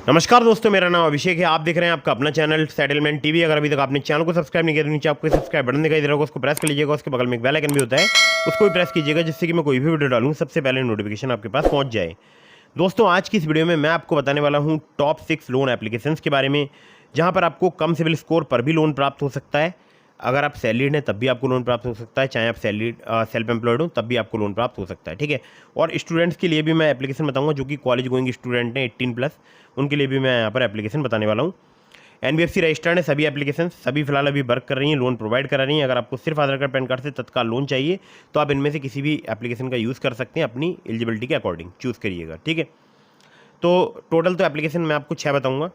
नमस्कार दोस्तों, मेरा नाम अभिषेक है। आप देख रहे हैं आपका अपना चैनल सेटलमेंट टीवी। अगर अभी तक आपने चैनल को सब्सक्राइब नहीं किया तो नीचे आपको सब्सक्राइब बटन दिखाई दे रहा होगा, उसको प्रेस कर लीजिएगा। उसके बगल में एक बेल आइकन भी होता है, उसको भी प्रेस कीजिएगा, जिससे कि मैं कोई भी वीडियो डालूं सबसे पहले नोटिफिकेशन आपके पास पहुंच जाए। दोस्तों, आज की इस वीडियो में मैं आपको बताने वाला हूँ टॉप 6 लोन एप्लीकेशंस के बारे में, जहाँ पर आपको कम सिविल स्कोर पर भी लोन प्राप्त हो सकता है। अगर आप सैलरीड हैं तब भी आपको लोन प्राप्त हो सकता है, चाहे आप सैलरीड सेल्फ एम्प्लॉयड हो तब भी आपको लोन प्राप्त हो सकता है। ठीक है। और स्टूडेंट्स के लिए भी मैं एप्लीकेशन बताऊंगा, जो कि कॉलेज गोइंग स्टूडेंट हैं 18+, उनके लिए भी मैं यहाँ पर एप्लीकेशन बताने वाला हूँ। एनबीएफसी रजिस्टर्ड है सभी एप्लीकेशन, सभी फिलहाल अभी वर्क कर रही हैं, लोन प्रोवाइड करा रही हैं। अगर आपको सिर्फ आधार कार्ड पैन कार्ड से तत्काल लोन चाहिए तो आप इनमें से किसी भी एप्लीकेशन का यूज़ कर सकते हैं, अपनी एलिजिबिलिटी के अकॉर्डिंग चूज़ करिएगा। ठीक है। तो टोटल तो एप्लीकेशन मैं आपको 6 बताऊंगा,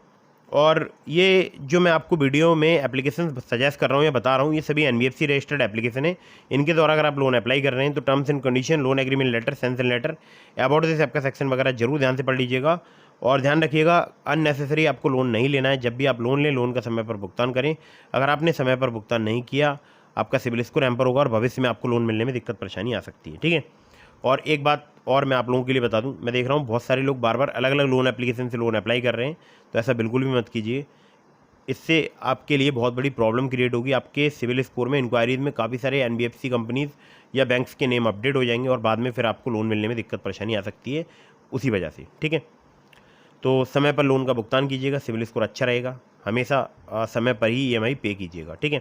और ये जो मैं आपको वीडियो में एप्लीकेशन सजेस्ट कर रहा हूँ या बता रहा हूँ, ये सभी एनबीएफसी रजिस्टर्ड एप्लीकेशन है। इनके द्वारा अगर आप लोन अप्लाई कर रहे हैं तो terms and condition, loan agreement letter, sanction letter, about this आपका सेक्शन वगैरह जरूर ध्यान से पढ़ लीजिएगा। और ध्यान रखिएगा, अननेसेसरी आपको लोन नहीं लेना है। जब भी आप लोन लें, लोन का समय पर भुगतान करें। अगर आपने समय पर भुगतान नहीं किया, आपका सिविल स्कोर हैम्पर होगा और भविष्य में आपको लोन मिलने में दिक्कत परेशानी आ सकती है। ठीक है। और एक बात और मैं आप लोगों के लिए बता दूं, मैं देख रहा हूं बहुत सारे लोग बार बार अलग अलग लोन एप्लीकेशन से लोन अप्लाई कर रहे हैं, तो ऐसा बिल्कुल भी मत कीजिए। इससे आपके लिए बहुत बड़ी प्रॉब्लम क्रिएट होगी। आपके सिविल स्कोर में, इंक्वायरीज में काफ़ी सारे एनबीएफसी कंपनीज या बैंक्स के नेम अपडेट हो जाएंगे और बाद में फिर आपको लोन मिलने में दिक्कत परेशानी आ सकती है उसी वजह से। ठीक है। तो समय पर लोन का भुगतान कीजिएगा, सिविल स्कोर अच्छा रहेगा। हमेशा समय पर ही ईएमआई पे कीजिएगा। ठीक है।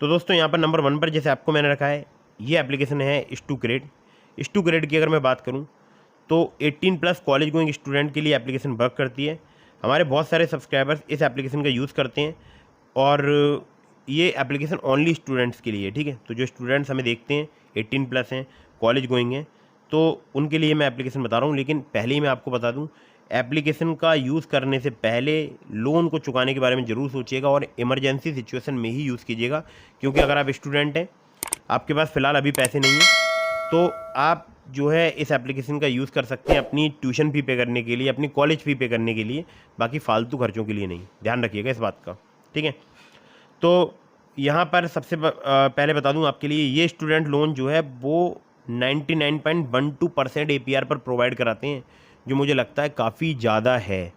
तो दोस्तों, यहाँ पर नंबर 1 पर जैसे आपको मैंने रखा है, ये एप्लीकेशन है स्टू क्रेड। स्टू क्रेड की अगर मैं बात करूँ तो 18+ कॉलेज गोइंग स्टूडेंट के लिए एप्लीकेशन वर्क करती है। हमारे बहुत सारे सब्सक्राइबर्स इस एप्लीकेशन का यूज़ करते हैं, और ये एप्लीकेशन ओनली स्टूडेंट्स के लिए है। ठीक है। तो जो स्टूडेंट्स हमें देखते हैं 18+ हैं, कॉलेज गोइंग हैं, तो उनके लिए मैं एप्लीकेशन बता रहा हूँ। लेकिन पहले ही मैं आपको बता दूँ, एप्लीकेशन का यूज़ करने से पहले लोन को चुकाने के बारे में ज़रूर सोचिएगा, और इमरजेंसी सिचुएशन में ही यूज़ कीजिएगा। क्योंकि अगर आप स्टूडेंट हैं, आपके पास फ़िलहाल अभी पैसे नहीं हैं, तो आप जो है इस एप्लीकेशन का यूज़ कर सकते हैं अपनी ट्यूशन फ़ी पे करने के लिए, अपनी कॉलेज फ़ी पे करने के लिए, बाकी फालतू खर्चों के लिए नहीं। ध्यान रखिएगा इस बात का। ठीक है। तो यहाँ पर सबसे पहले बता दूँ आपके लिए, ये स्टूडेंट लोन जो है वो 99.12% एपीआर पर प्रोवाइड कराते हैं, जो मुझे लगता है काफ़ी ज़्यादा है।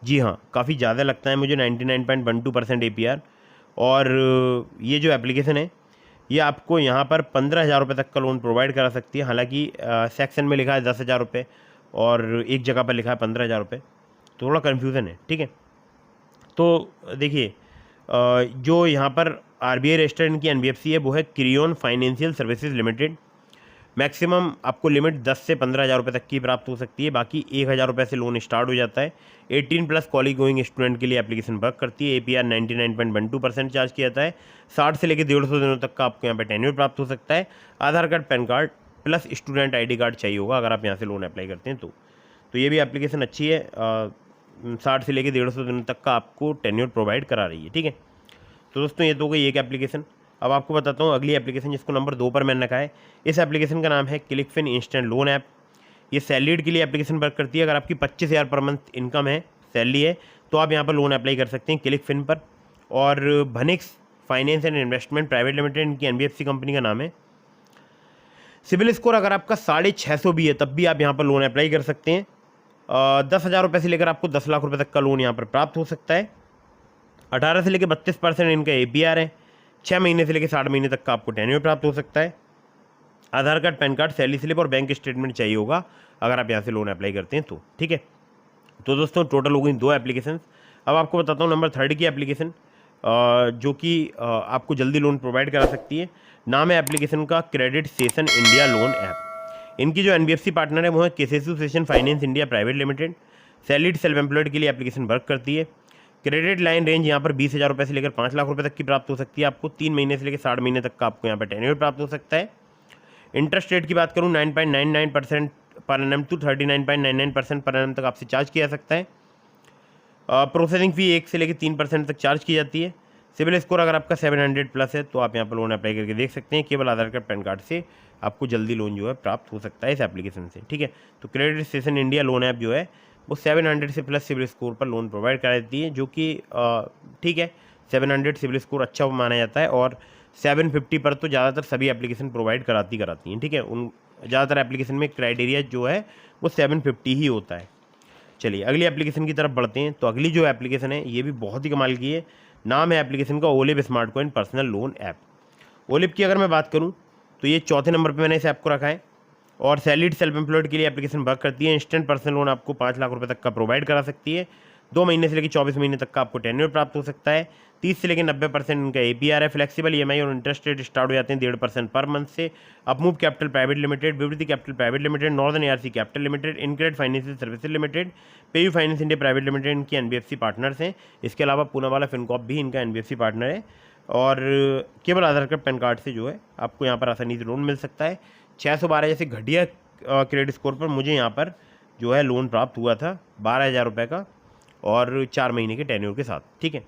जी हाँ, काफ़ी ज़्यादा लगता है मुझे 99.12% एपीआर। और ये जो एप्लीकेशन है, ये आपको यहाँ पर 15,000 रुपये तक का लोन प्रोवाइड करा सकती है। हालांकि सेक्शन में लिखा है 10,000 रुपये और एक जगह पर लिखा है 15,000 रुपये, तो थोड़ा कन्फ्यूज़न है। ठीक है। तो देखिए, जो यहाँ पर आरबीआई रजिस्टर्ड इनकी एनबीएफसी है, वो है crayon financial services limited. Maximum आपको लिमिट 10 से 15,000 रुपये तक की प्राप्त हो सकती है। बाकी 1,000 रुपये से लोन स्टार्ट हो जाता है। 18+ कॉलेज गोइंग स्टूडेंट के लिए एप्लीकेशन वर्क करती है। एपीआर 99.12% चार्ज किया जाता है। 60 से लेकर 150 दिनों तक का आपको यहाँ पे टेन्योर प्राप्त हो सकता है। Aadhaar card, PAN card plus student ID card चाहिए होगा अगर आप यहाँ से लोन अप्लाई करते हैं तो ये भी एप्लीकेशन अच्छी है। 60 से लेकर 150 दिनों तक का आपको टेन्योर प्रोवाइड करा रही है। ठीक है। तो दोस्तों, ये तो हो गई एक एप्लीकेशन। अब आपको बताता हूँ अगली एप्लीकेशन, जिसको नंबर 2 पर मैंने रखा है। इस एप्लीकेशन का नाम है क्लिकफिन इंस्टेंट लोन ऐप। ये सैलरीड के लिए एप्लीकेशन वर्क करती है। अगर आपकी 25,000 पर मंथ इनकम है, सैलरी है, तो आप यहाँ पर लोन अप्लाई कर सकते हैं क्लिकफिन पर। और भनिक्स finance and investment private limited, इनकी एनबीएफसी कंपनी का नाम है। सिविल स्कोर अगर आपका 650 भी है तब भी आप यहाँ पर लोन अप्लाई कर सकते हैं। 10,000 रुपये से लेकर आपको 10 लाख रुपये तक का लोन यहाँ पर प्राप्त हो सकता है। 18 से लेकर 32% इनका एपीआर है। 6 महीने से लेकर 60 महीने तक का आपको टेन्योर प्राप्त हो सकता है। Aadhaar card, PAN card, salary slip और बैंक स्टेटमेंट चाहिए होगा अगर आप यहाँ से लोन अप्लाई करते हैं तो। ठीक है। तो दोस्तों, टोटल हो गई 2 एप्लीकेशन। अब आपको बताता हूँ नंबर 3 की एप्लीकेशन, जो कि आपको जल्दी लोन प्रोवाइड करा सकती है। नाम है एप्लीकेशन का credit saison India loan app. इनकी जो एनबीएफसी पार्टनर है वो है Kisetsu saison finance India private limited. Salaried self employed के लिए एप्लीकेशन वर्क करती है। क्रेडिट लाइन रेंज यहाँ पर 20,000 रुपये से लेकर 5 लाख रुपये तक की प्राप्त हो सकती है आपको। 3 महीने से लेकर 60 महीने तक का आपको यहाँ पर टेन्योर प्राप्त हो सकता है। इंटरेस्ट रेट की बात करूँ 9.99% per annum to 39.99% per annum तक आपसे चार्ज किया जा सकता है। प्रोसेसिंग फ़ी 1 से लेकर 3% तक चार्ज की जाती है। सिविल स्कोर अगर आपका 700+ है तो आप यहाँ पर लोन अप्लाई करके देख सकते हैं। केवल आधार कार्ड, पैन कार्ड से आपको जल्दी लोन जो है प्राप्त हो सकता है इस एप्लीकेशन से। ठीक है। तो credit saison India loan app जो है वो 700 से प्लस सिविल स्कोर पर लोन प्रोवाइड करा देती है, जो कि ठीक है। 700 सिविल स्कोर अच्छा माना जाता है, और 750 पर तो ज़्यादातर सभी एप्लीकेशन प्रोवाइड कराती हैं। ठीक है। उन ज़्यादातर एप्लीकेशन में क्राइटेरिया जो है वो 750 ही होता है। चलिए अगली एप्लीकेशन की तरफ बढ़ते हैं। तो अगली जो एप्लीकेशन है ये भी बहुत ही कमाल की है। नाम है एप्लीकेशन का olive smart coin personal loan app. Olive की अगर मैं बात करूँ तो ये चौथे नंबर पर मैंने इस ऐप को रखा है और सैलरीड सेल्फ एम्प्लॉयड के लिए एप्लीकेशन वर्क करती है। इंस्टेंट पर्सनल लोन आपको 5 लाख रुपए तक का प्रोवाइड करा सकती है। 2 महीने से लेकर 24 महीने तक का आपको टेन्योर प्राप्त हो सकता है। 30 से लेकर 90% इनका APR है। फ्लेक्सिबल EMI और इंटरेस्ट रेट स्टार्ट हो जाते हैं 1.5% पर मंथ से। Upmove capital private limited, Vivriti capital private limited, northern ARC capital limited, InCred financial services limited, PayU finance India private limited इनकी NBFC पार्टनर्स हैं। इसके अलावा पूनावाला फिनकॉर्प भी इनका NBFC पार्टनर है। और केवल आधार कार्ड पैन कार्ड से जो है आपको यहाँ पर आसानी से लोन मिल सकता है। 612 जैसे घटिया क्रेडिट स्कोर पर मुझे यहाँ पर जो है लोन प्राप्त हुआ था 12,000 रुपये का और 4 महीने के टेन्योर के साथ। ठीक है,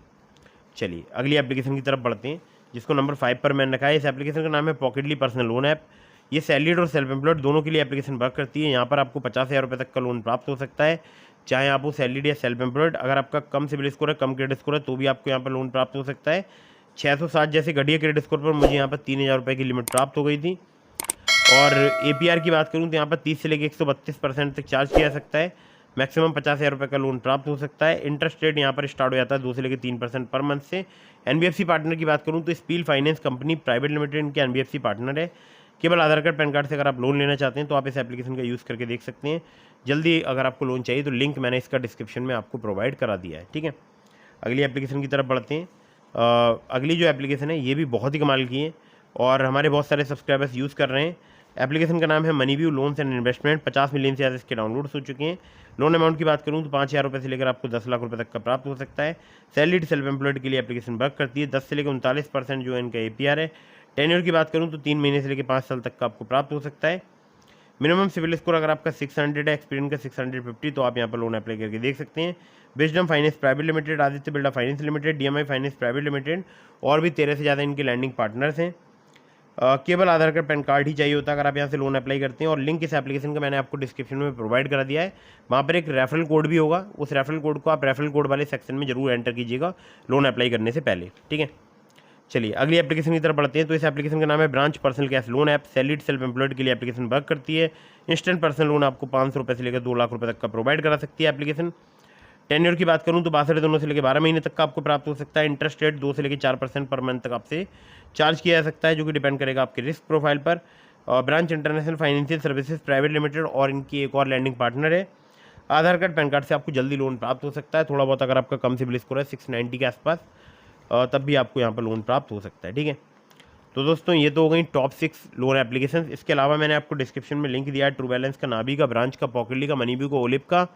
चलिए अगली एप्लीकेशन की तरफ बढ़ते हैं जिसको नंबर 5 पर मैंने रखा है। इस एप्लीकेशन का नाम है पॉकेटली पर्सनल लोन ऐप। ये सैलरीड और सेल्फ एम्प्लॉयड दोनों के लिए एप्लीकेशन वर्क करती है। यहाँ पर आपको 50,000 रुपये तक का लोन प्राप्त हो सकता है, चाहे आप वो सैलरीड या सेल्फ एम्प्लॉयड। अगर आपका कम सिबिल स्कोर है, कम क्रेडिट स्कोर है, तो भी आपको यहाँ पर लोन प्राप्त हो सकता है। 660 जैसे घटिया क्रेडिट स्कोर पर मुझे यहाँ पर 3,000 रुपये की लिमिट प्राप्त हो गई थी। और APR की बात करूँ तो यहाँ पर 30 से लेकर 132% तक चार्ज किया जा सकता है। मैक्सिमम 50,000 रुपये का लोन प्राप्त हो सकता है। इंटरेस्ट रेट यहाँ पर स्टार्ट हो जाता है 2 से लेकर 3% पर मंथ से। NBFC पार्टनर की बात करूँ तो spill finance company private limited इनके NBFC पार्टनर है। केवल आधार कार्ड पैन कार्ड से अगर आप लोन लेना चाहते हैं तो आप इस एप्लीकेशन का यूज़ करके देख सकते हैं। जल्दी अगर आपको लोन चाहिए तो लिंक मैंने इसका डिस्क्रिप्शन में आपको प्रोवाइड करा दिया है। ठीक है, अगली एप्लीकेशन की तरफ बढ़ते हैं। अगली जो एप्लीकेशन है ये भी बहुत ही कमाल की है और हमारे बहुत सारे सब्सक्राइबर्स यूज़ कर रहे हैं। एप्लीकेशन का नाम है MoneyView loans and investment. 50 million से ज़्यादा इसके डाउनलोड्स हो चुके हैं। लोन अमाउंट की बात करूँ तो 5,000 रुपये से लेकर आपको 10 लाख रुपये तक का प्राप्त हो सकता है। सैलरीड सेल्फ एम्प्लॉयड के लिए एप्लीकेशन वर्क करती है। 10 से लेकर 39% जो है इनका APR है। टेन्योर की बात करूँ तो 3 महीने से लेकर 5 साल तक का आपको प्राप्त हो सकता है। मिनिमम सिविल स्कोर अगर आपका 600 है, एक्सपीरियंस का 650, तो आप यहाँ पर लोन अप्लाई करके देख सकते हैं। Wisdom finance private limited, Aditya Birla finance limited, DMI finance private limited और भी 13 से ज़्यादा इनके लैंडिंग पार्टनर्स हैं। केवल आधार कार्ड पैन कार्ड ही चाहिए होता है अगर आप यहाँ से लोन अप्लाई करते हैं। और लिंक इस एप्लीकेशन का मैंने आपको डिस्क्रिप्शन में प्रोवाइड करा दिया है। वहाँ पर एक रेफरल कोड भी होगा, उस रेफरल कोड को आप रेफरल कोड वाले सेक्शन में जरूर एंटर कीजिएगा लोन अप्लाई करने से पहले। ठीक है, चलिए अगली एप्लीकेशन की तरफ बढ़ते हैं। तो इस एप्लीकेशन का नाम है branch personal cash loan app. Salaried self employed के लिए एप्लीकेशन वर्क करती है। इंस्टेंट पर्सनल लोन आपको 500 रुपये से लेकर 2 लाख रुपये तक का प्रोवाइड करा सकती है एप्लीकेशन। टेन्योर की बात करूँ तो 62 दिनों से लेकर 12 महीने तक का आपको प्राप्त हो सकता है। इंटरेस्ट रेट 2 से लेकर 4% पर मंथ तक आपसे चार्ज किया जा सकता है, जो कि डिपेंड करेगा आपके रिस्क प्रोफाइल पर। Branch international financial services private limited और इनकी एक और लैंडिंग पार्टनर है। आधार कार्ड पैन कार्ड से आपको जल्दी लोन प्राप्त हो सकता है। थोड़ा बहुत अगर आपका कम सिबिल स्कोर है 690 के आसपास, तब भी आपको यहाँ पर लोन प्राप्त हो सकता है। ठीक है, तो दोस्तों ये तो हो गई टॉप 6 लोन एप्लीकेशन। इसके अलावा मैंने आपको डिस्क्रिप्शन में लिंक दिया है ट्रू बैलेंस का, नाभी का, ब्रांच का, पॉकेटली का, मनीव्यू का, ओलिव का।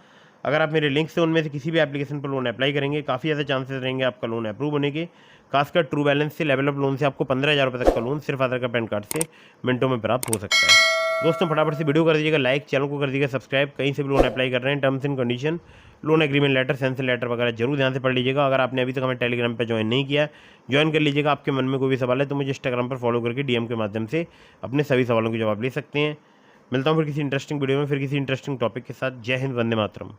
अगर आप मेरे लिंक से उनमें से किसी भी एप्लीकेशन पर लोन अप्लाई करेंगे, काफ़ी ज़्यादा चांसेस रहेंगे आपका लोन अप्रूव होने के। खासकर ट्रू बैलेंस से, लेवल अप लोन से आपको 15,000 रुपये तक का लोन सिर्फ आधार कार्ड पैन कार्ड से मिनटों में प्राप्त हो सकता है। दोस्तों फटाफट से वीडियो कर दीजिएगा लाइक, चैनल को कर दीजिएगा सब्सक्राइब। कहीं से भी लोन अप्लाई कर रहे हैं, terms and condition, loan agreement letter, sanction letter वगैरह जरूर ध्यान से पढ़ लीजिएगा। अगर आपने अभी तक हमें टेलीग्राम पर ज्वाइन नहीं किया, ज्वाइन कर लीजिएगा। आपके मन में कोई भी सवाल है तो मुझे इंस्टाग्राम पर फॉलो करके DM के माध्यम से अपने सभी सवालों के जवाब ले सकते हैं। मिलता हूँ फिर किसी इंटरेस्टिंग वीडियो में, फिर किसी इंटरेस्टिंग टॉपिक के साथ। जय हिंद, वंदे मातरम।